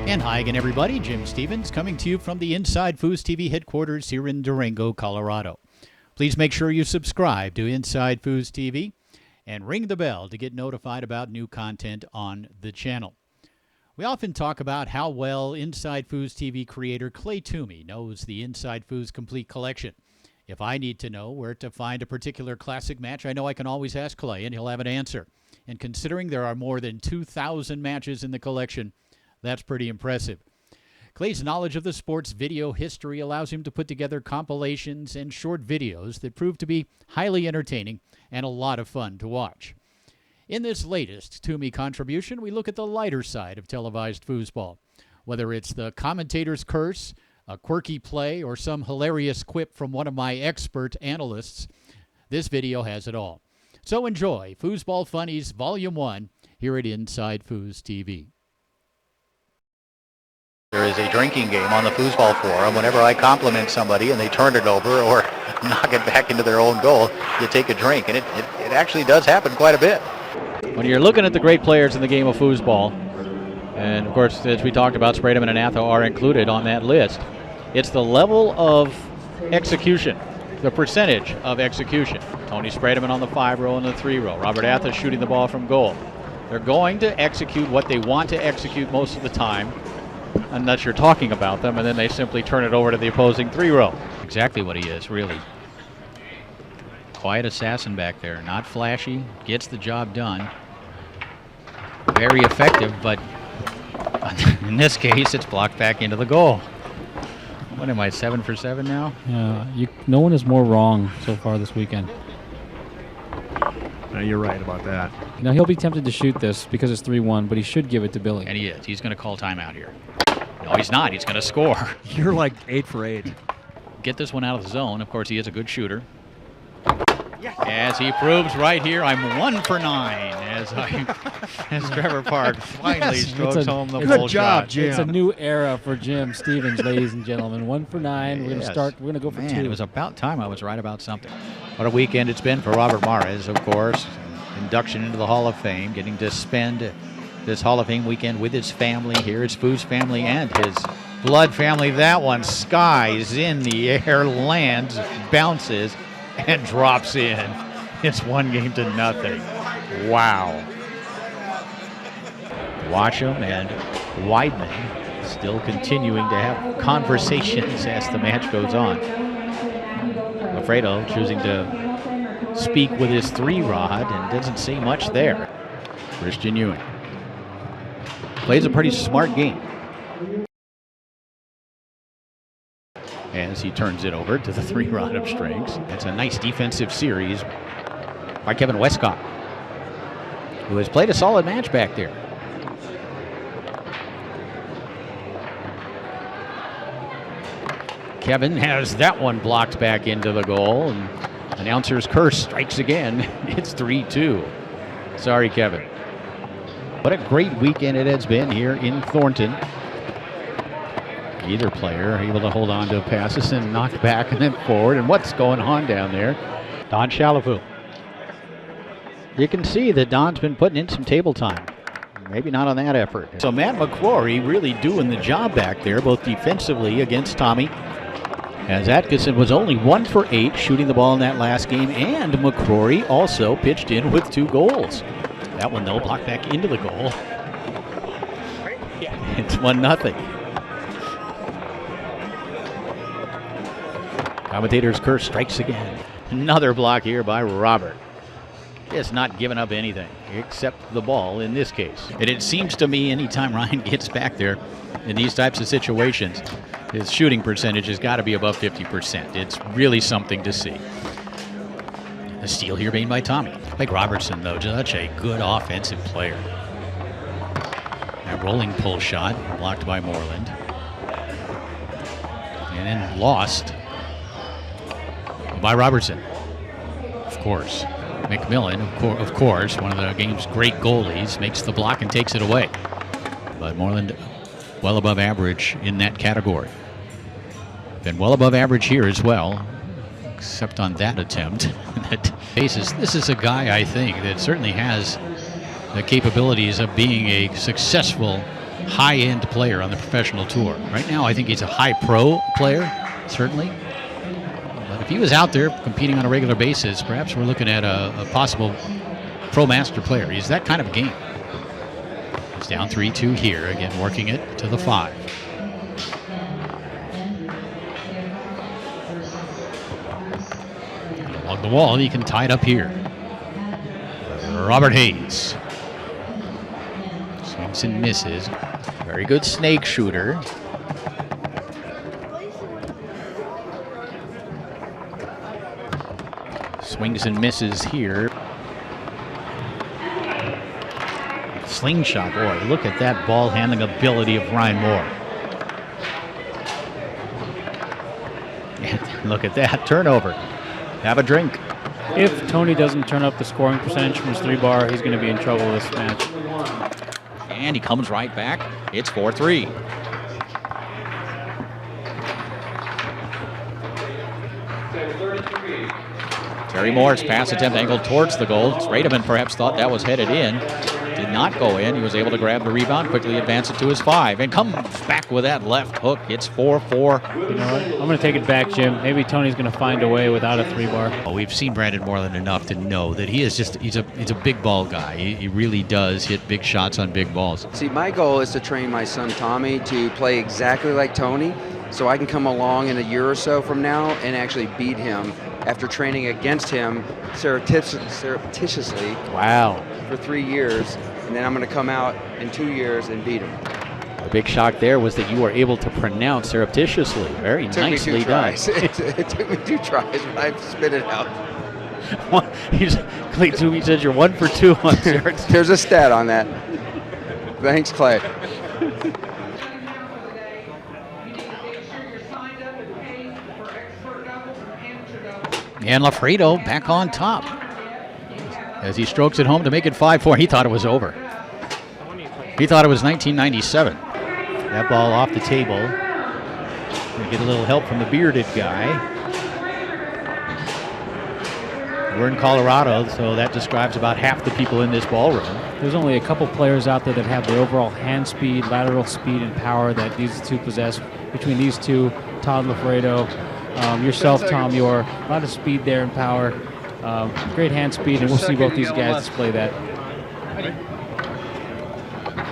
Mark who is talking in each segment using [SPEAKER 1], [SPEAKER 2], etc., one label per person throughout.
[SPEAKER 1] And hi again, everybody. Jim Stevens coming to you from the InsideFoos TV headquarters here in Durango, Colorado. Please make sure you subscribe to InsideFoos TV and ring the bell to get notified about new content on the channel. We often talk about how well InsideFoos TV creator Clay Toomey knows the InsideFoos Complete Collection. If I need to know where to find a particular classic match, I know I can always ask Clay, and he'll have an answer. And considering there are more than 2,000 matches in the collection, that's pretty impressive. Clay's knowledge of the sport's video history allows him to put together compilations and short videos that prove to be highly entertaining and a lot of fun to watch. In this latest Toomey contribution, we look at the lighter side of televised foosball. Whether it's the commentator's curse, a quirky play, or some hilarious quip from one of my expert analysts, this video has it all. So enjoy Foosball Funnies Volume 1 here at InsideFoos TV.
[SPEAKER 2] There is a drinking game on the foosball forum. Whenever I compliment somebody and they turn it over or knock it back into their own goal, you take a drink. And it actually does happen quite a bit.
[SPEAKER 1] When you're looking at the great players in the game of foosball, and of course, as we talked about, Fredo and Atho are included on that list, it's the level of execution, the percentage of execution. Tony Spredeman on the 5-row and the 3-row. Robert Atho shooting the ball from goal. They're going to execute what they want to execute most of the time, unless you're talking about them, and then they simply turn it over to the opposing 3-row. Exactly what he is, really. Quiet assassin back there. Not flashy, gets the job done. Very effective, but in this case, it's blocked back into the goal. What am I, 7 for 7 now?
[SPEAKER 3] Yeah, no one is more wrong so far this weekend.
[SPEAKER 4] No, you're right about that.
[SPEAKER 3] Now, he'll be tempted to shoot this because it's 3-1, but he should give it to Billy.
[SPEAKER 1] And he is. He's going to call timeout here. No, he's not. He's going to score.
[SPEAKER 4] You're like 8 for 8.
[SPEAKER 1] Get this one out of the zone. Of course, he is a good shooter. As he proves right here, I'm 1 for 9 as Trevor Park finally strokes home the full shot.
[SPEAKER 4] Jim.
[SPEAKER 3] It's a new era for Jim Stevens, ladies and gentlemen. 1 for 9. We're going to go for 2.
[SPEAKER 1] It was about time I was right about something. What a weekend it's been for Robert Juarez, of course. Induction into the Hall of Fame, getting to spend this Hall of Fame weekend with his family here, his Foos family and his blood family. That one skies in the air, lands, bounces, and drops in. It's 1-0. Wow. Watcham and Weidman still continuing to have conversations as the match goes on. Fredo choosing to speak with his 3-rod and doesn't say much there. Christian Ewing plays a pretty smart game as he turns it over to the 3-rod of strings. It's a nice defensive series by Kevin Westcott, who has played a solid match back there. Kevin has that one blocked back into the goal, and announcer's curse strikes again. It's 3-2. Sorry, Kevin. What a great weekend it has been here in Thornton. Either player able to hold on to passes and knock back and then forward. And what's going on down there? Don Chalafu. You can see that Don's been putting in some table time. Maybe not on that effort. So Matt McCrory really doing the job back there, both defensively against Tommy, as Atkinson was only 1 for 8 shooting the ball in that last game, and McCrory also pitched in with 2 goals. That one, though, blocked back into the goal. It's 1-0. Commentator's curse strikes again. Another block here by Robert. Just not giving up anything except the ball in this case. And it seems to me anytime Ryan gets back there in these types of situations, his shooting percentage has got to be above 50%. It's really something to see. A steal here made by Tommy. Like Robertson, though, such a good offensive player. That rolling pull shot blocked by Moreland. And then lost by Robertson. Of course. McMillan, of course, one of the game's great goalies, makes the block and takes it away. But Moreland well above average in that category. Been well above average here as well, except on that attempt. This is a guy, I think, that certainly has the capabilities of being a successful high-end player on the professional tour. Right now, I think he's a high pro player, certainly. But if he was out there competing on a regular basis, perhaps we're looking at a possible pro master player. He's that kind of game. He's down 3-2 here, again working it to the 5. And along the wall, he can tie it up here. Robert Haynes. Swings and misses. Very good snake shooter. Swings and misses here. Slingshot, boy, look at that ball handling ability of Ryan Moore. And look at that turnover. Have a drink.
[SPEAKER 3] If Tony doesn't turn up the scoring percentage from his 3-bar, he's going to be in trouble this match.
[SPEAKER 1] And he comes right back. It's 4-3. Terry Moore's pass attempt angled towards the goal. Fredo perhaps thought that was headed in. Did not go in. He was able to grab the rebound, quickly advance it to his 5, and comes back with that left hook. It's 4-4.
[SPEAKER 3] You know what? I'm going to take it back, Jim. Maybe Tony's going to find a way without a 3-bar.
[SPEAKER 1] Oh, we've seen Brandon more than enough to know that he is he's a big ball guy. He really does hit big shots on big balls.
[SPEAKER 5] See, my goal is to train my son Tommy to play exactly like Tony, so I can come along in a year or so from now and actually beat him after training against him surreptitiously
[SPEAKER 3] Wow.
[SPEAKER 5] for 3 years, and then I'm going to come out in 2 years and beat him.
[SPEAKER 3] The big shock there was that you were able to pronounce surreptitiously. Very nicely done.
[SPEAKER 5] It took me 2 tries, but I spit it out.
[SPEAKER 3] Clay Toomey says you're 1 for 2 on surreptitious.
[SPEAKER 5] There's a stat on that. Thanks, Clay.
[SPEAKER 1] And Fredo back on top as he strokes it home to make it 5-4. He thought it was over. He thought it was 1997. That ball off the table. Gonna get a little help from the bearded guy. We're in Colorado, so that describes about half the people in this ballroom.
[SPEAKER 3] There's only a couple players out there that have the overall hand speed, lateral speed, and power that these two possess. Between these two, Todd Fredo, yourself, Tom Yor, a lot of speed there and power. Great hand speed, and we'll see both these guys display that.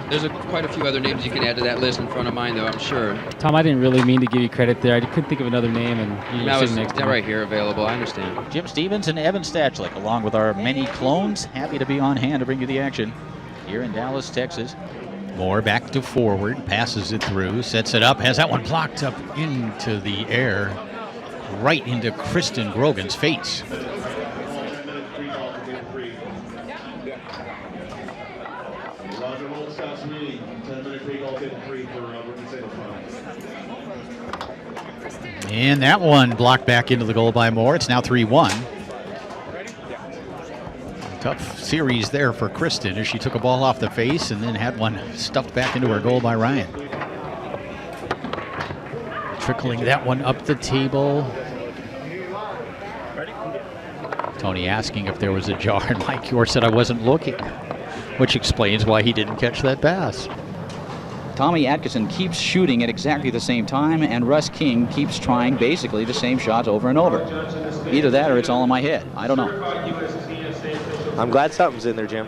[SPEAKER 6] There's quite a few other names you can add to that list in front of mine, though, I'm sure.
[SPEAKER 3] Tom, I didn't really mean to give you credit there. I couldn't think of another name, and you were sitting next to me.
[SPEAKER 6] Right here available, I understand.
[SPEAKER 1] Jim Stevens and Evan Stachlik, along with our many clones, happy to be on hand to bring you the action here in Dallas, Texas. Moore back to forward, passes it through, sets it up, has that one blocked up into the air, right into Kristen Grogan's face. And that one blocked back into the goal by Moore. It's now 3-1. Tough series there for Kristen as she took a ball off the face and then had one stuffed back into her goal by Ryan. Trickling that one up the table. Tony asking if there was a jar, and Mike Yor said I wasn't looking, which explains why he didn't catch that pass.
[SPEAKER 7] Tommy Atkinson keeps shooting at exactly the same time, and Russ King keeps trying basically the same shots over and over. Either that or it's all in my head. I don't know.
[SPEAKER 8] I'm glad something's in there, Jim.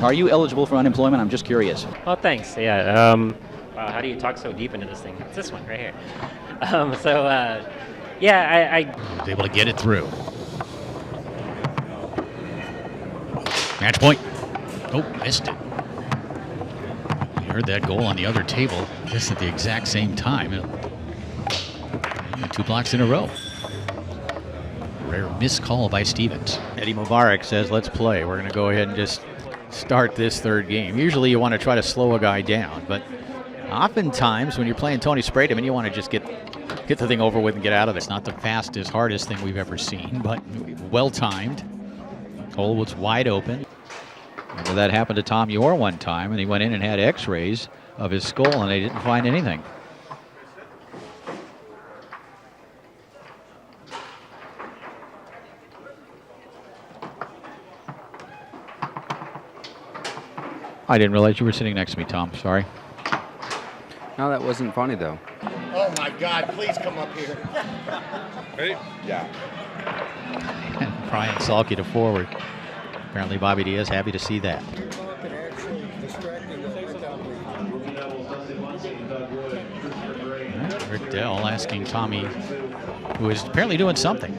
[SPEAKER 7] Are you eligible for unemployment? I'm just curious.
[SPEAKER 9] Oh, thanks. Yeah. Wow, how do you talk so deep into this thing? It's this one right here. Yeah, I
[SPEAKER 1] was able to get it through. Match point. Oh, missed it. We heard that goal on the other table just at the exact same time. 2 blocks in a row. Rare missed call by Stevens. Eddie Mubarak says, let's play. We're going to go ahead and just start this third game. Usually you want to try to slow a guy down, but oftentimes when you're playing Tony Sprayman, you want to just get the thing over with and get out of it. It's not the fastest, hardest thing we've ever seen, but well-timed. Hole was wide open. Well, that happened to Tom Yor one time, and he went in and had x-rays of his skull, and they didn't find anything. I didn't realize you were sitting next to me, Tom. Sorry.
[SPEAKER 5] No, that wasn't funny, though.
[SPEAKER 10] Oh, my God. Please come up here.
[SPEAKER 11] Ready?
[SPEAKER 10] Yeah.
[SPEAKER 1] And Brian Salke to forward. Apparently Bobby Diaz happy to see that. Rick Dell asking Tommy, who is apparently doing something,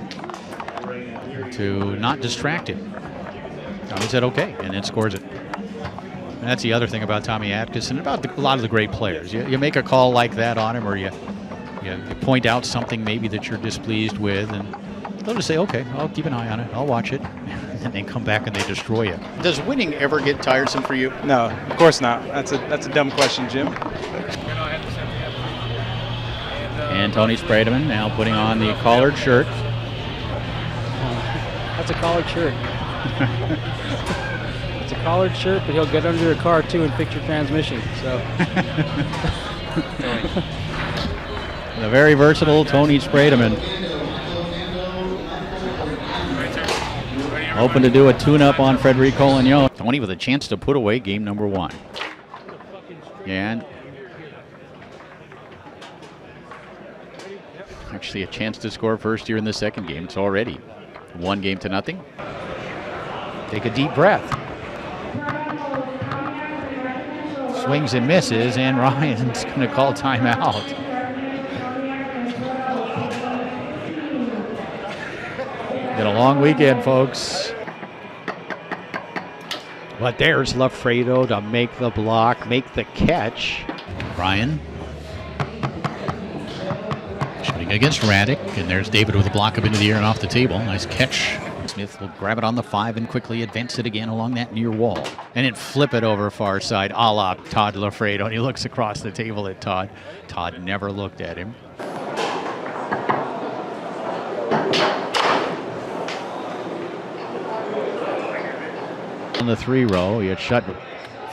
[SPEAKER 1] to not distract him. Tommy said okay, and then scores it. And that's the other thing about Tommy Atkinson, about a lot of the great players. You make a call like that on him, or you point out something maybe that you're displeased with, and they'll just say, okay, I'll keep an eye on it, I'll watch it, and they come back and they destroy you. Does winning ever get tiresome for you?
[SPEAKER 12] No, of course not. That's a dumb question, Jim.
[SPEAKER 1] And Tony Sprademan now putting on the collared shirt.
[SPEAKER 3] That's a collared shirt. It's a collared shirt, but he'll get under your car too and fix your transmission. So.
[SPEAKER 1] The very versatile Tony Sprademan. Hoping to do a tune-up on Federico Lignon. Tony with a chance to put away game number 1. And actually a chance to score first here in the second game. It's already 1-0. Take a deep breath. Swings and misses, and Ryan's going to call timeout. Been a long weekend, folks. But there's Fredo to make the block, make the catch. Ryan shooting against Raddick, and there's David with a block up into the air and off the table. Nice catch. Smith will grab it on the 5 and quickly advance it again along that near wall. And then flip it over far side, a la Todd Lafredo. And he looks across the table at Todd. Todd never looked at him. On the 3 row, he had shut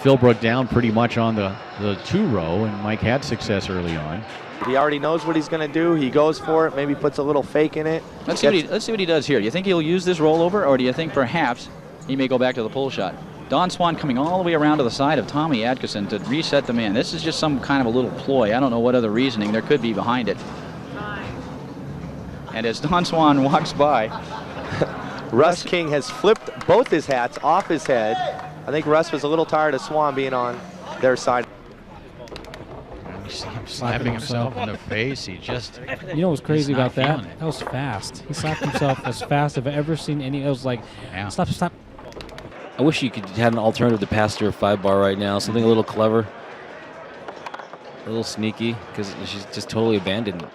[SPEAKER 1] Philbrook down pretty much on the 2 row, and Mike had success early on.
[SPEAKER 8] He already knows what he's going to do. He goes for it, maybe puts a little fake in it.
[SPEAKER 7] Let's see what he does here. Do you think he'll use this rollover, or do you think perhaps he may go back to the pull shot? Don Swan coming all the way around to the side of Tommy Atkinson to reset the man. This is just some kind of a little ploy. I don't know what other reasoning there could be behind it. And as Don Swan walks by,
[SPEAKER 8] Russ King has flipped both his hats off his head. I think Russ was a little tired of Swan being on their side.
[SPEAKER 1] You see him slapping himself in the face. He just,
[SPEAKER 3] you know what's crazy about that?
[SPEAKER 1] It.
[SPEAKER 3] That was fast. He slapped himself as fast as I've ever seen any. It was like, stop.
[SPEAKER 13] I wish you could have an alternative to Pastor 5-bar right now. Something a little clever, a little sneaky, because she's just totally abandoned it.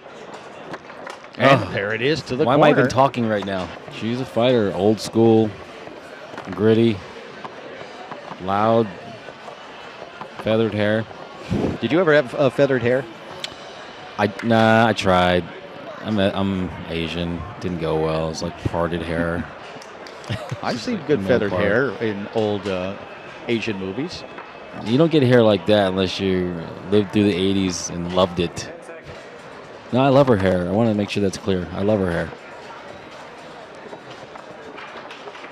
[SPEAKER 1] And there it is to the
[SPEAKER 13] Why
[SPEAKER 1] corner.
[SPEAKER 13] am I even talking right now? She's a fighter, old school, gritty, loud, feathered hair.
[SPEAKER 7] Did you ever have feathered hair?
[SPEAKER 13] Nah, I tried. I'm Asian. Didn't go well. It's like parted hair.
[SPEAKER 7] I've seen good feathered hair in old Asian movies.
[SPEAKER 13] You don't get hair like that unless you lived through the 80s and loved it. No, I love her hair. I want to make sure that's clear. I love her hair.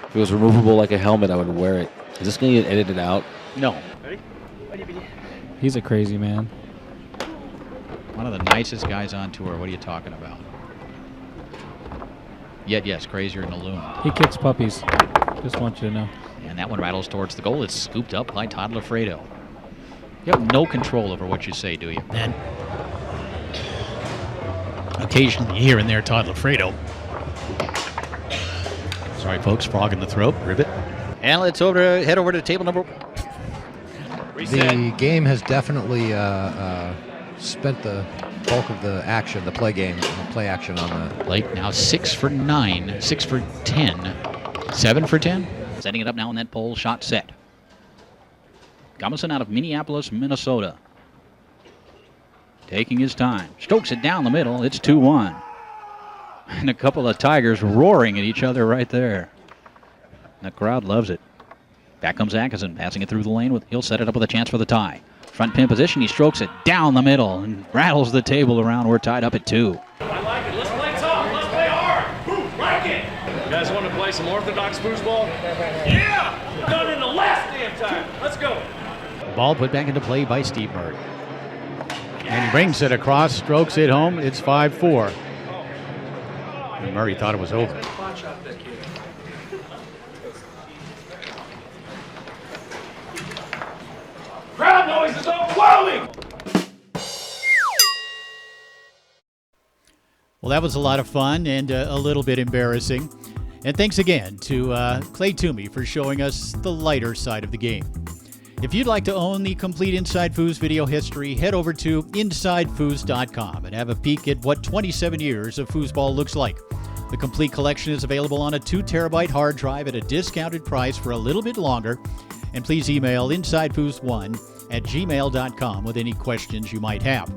[SPEAKER 13] If it was removable like a helmet, I would wear it. Is this going to get edited out?
[SPEAKER 1] No.
[SPEAKER 3] He's a crazy man.
[SPEAKER 1] One of the nicest guys on tour. What are you talking about? Yet, yes, crazier than a loon.
[SPEAKER 3] He kicks puppies. Just want you to know.
[SPEAKER 1] And that one rattles towards the goal. It's scooped up by Todd Lafredo. You have no control over what you say, do you? And occasionally here and there, Todd Lafredo. Sorry, folks, frog in the throat, ribbit. And let's head over to table number.
[SPEAKER 14] The game has definitely spent the bulk of the action, the play action on the
[SPEAKER 1] Blake now 6 for 9, 6 for 10, 7 for 10. Setting it up now on that pole shot set. Gummerson out of Minneapolis, Minnesota. Taking his time. Strokes it down the middle. It's 2-1. And a couple of Tigers roaring at each other right there. The crowd loves it. Back comes Atkinson, passing it through the lane. He'll set it up with a chance for the tie. Front pin position, he strokes it down the middle and rattles the table around. We're tied up at 2.
[SPEAKER 15] I like it. Let's play tough. Let's play hard. Ooh, like it. You guys want to play some orthodox foosball? Yeah! Done in the last damn time. Let's go.
[SPEAKER 1] Ball put back into play by Steve Murray. And he brings it across, strokes it home. It's 5-4. And Murray thought it was over.
[SPEAKER 15] Crowd noise is overwhelming!
[SPEAKER 1] Well, that was a lot of fun and a little bit embarrassing. And thanks again to Clay Toomey for showing us the lighter side of the game. If you'd like to own the complete Inside Foos video history, head over to InsideFoos.com and have a peek at what 27 years of foosball looks like. The complete collection is available on a 2 terabyte hard drive at a discounted price for a little bit longer. And please email InsideFoos1@gmail.com with any questions you might have.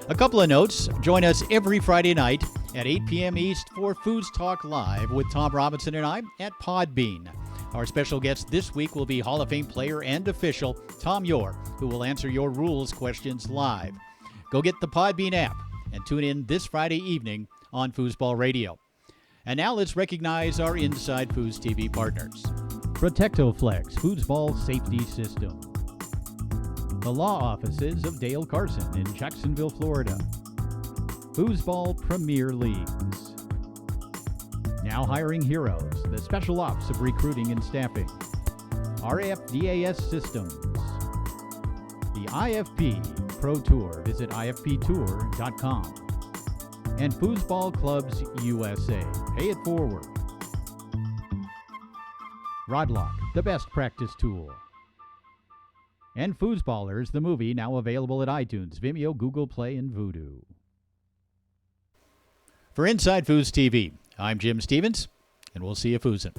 [SPEAKER 1] A couple of notes. Join us every Friday night at 8 p.m. East for Foos Talk Live with Tom Robinson and I at Podbean. Our special guest this week will be Hall of Fame player and official Tom Yore, who will answer your rules questions live. Go get the Podbean app and tune in this Friday evening on Foosball Radio. And now let's recognize our Inside Foos TV partners. Protectoflex Foosball Safety System. The law offices of Dale Carson in Jacksonville, Florida. Foosball Premier Leagues. Now hiring heroes, the special ops of recruiting and staffing. RFDAS Systems. The IFP Pro Tour. Visit ifptour.com. And Foosball Clubs USA. Pay it forward. Rodlock, the best practice tool. And Foosballers, the movie, now available at iTunes, Vimeo, Google Play, and Vudu. For Inside Foos TV, I'm Jim Stevens, and we'll see you foozin'.